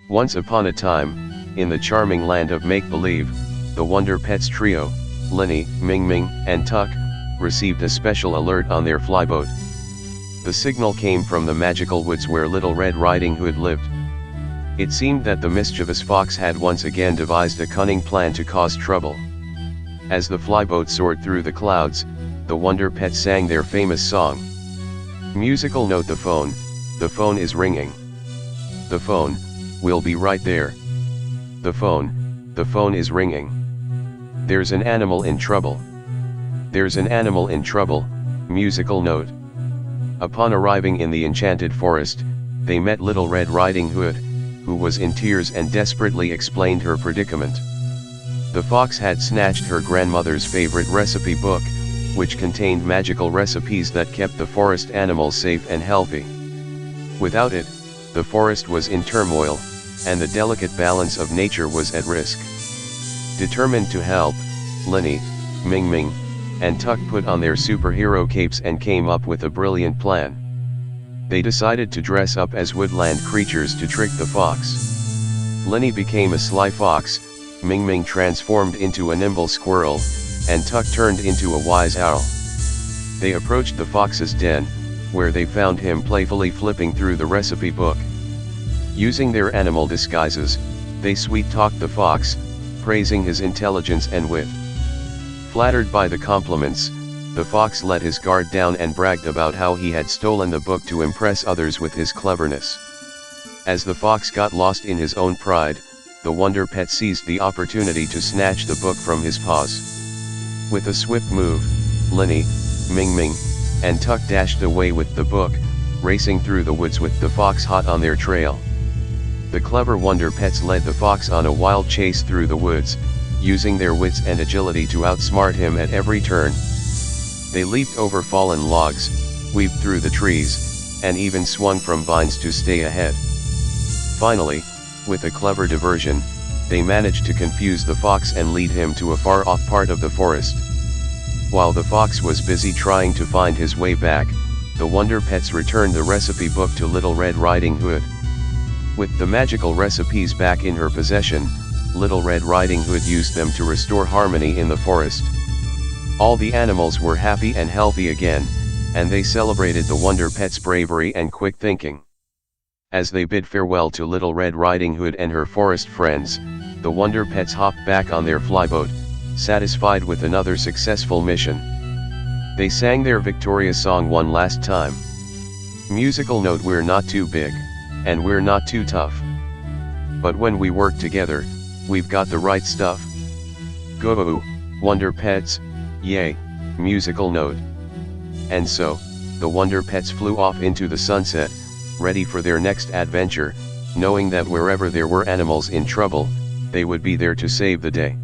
Once upon a time, in the charming land of make-believe, the Wonder Pets trio, Linny, Ming-Ming, and Tuck, received a special alert on their flyboat. The signal came from the magical woods where Little Red Riding Hood lived. It seemed that the mischievous fox had once again devised a cunning plan to cause trouble. As the flyboat soared through the clouds, the Wonder Pets sang their famous song. Musical note: the phone is ringing. The phone, we'll be right there. The phone is ringing. There's an animal in trouble. There's an animal in trouble, musical note. Upon arriving in the enchanted forest, they met Little Red Riding Hood, who was in tears and desperately explained her predicament. The fox had snatched her grandmother's favorite recipe book, which contained magical recipes that kept the forest animals safe and healthy. Without it, the forest was in turmoil, and the delicate balance of nature was at risk. Determined to help, Linny, Ming-Ming, and Tuck put on their superhero capes and came up with a brilliant plan. They decided to dress up as woodland creatures to trick the fox. Linny became a sly fox, Ming-Ming transformed into a nimble squirrel, and Tuck turned into a wise owl. They approached the fox's den, where they found him playfully flipping through the recipe book. Using their animal disguises, they sweet-talked the fox, praising his intelligence and wit. Flattered by the compliments, the fox let his guard down and bragged about how he had stolen the book to impress others with his cleverness. As the fox got lost in his own pride, the Wonder Pet seized the opportunity to snatch the book from his paws. With a swift move, Linny, Ming-Ming, and Tuck dashed away with the book, racing through the woods with the fox hot on their trail. The clever Wonder Pets led the fox on a wild chase through the woods, using their wits and agility to outsmart him at every turn. They leaped over fallen logs, weaved through the trees, and even swung from vines to stay ahead. Finally, with a clever diversion, they managed to confuse the fox and lead him to a far-off part of the forest. While the fox was busy trying to find his way back, the Wonder Pets returned the recipe book to Little Red Riding Hood. With the magical recipes back in her possession, Little Red Riding Hood used them to restore harmony in the forest. All the animals were happy and healthy again, and they celebrated the Wonder Pets' bravery and quick thinking. As they bid farewell to Little Red Riding Hood and her forest friends, the Wonder Pets hopped back on their flyboat, satisfied with another successful mission. They sang their victorious song one last time. Musical note: we're not too big, and we're not too tough. But when we work together, we've got the right stuff. Go, Wonder Pets, yay, musical note. And so, the Wonder Pets flew off into the sunset, ready for their next adventure, knowing that wherever there were animals in trouble, they would be there to save the day.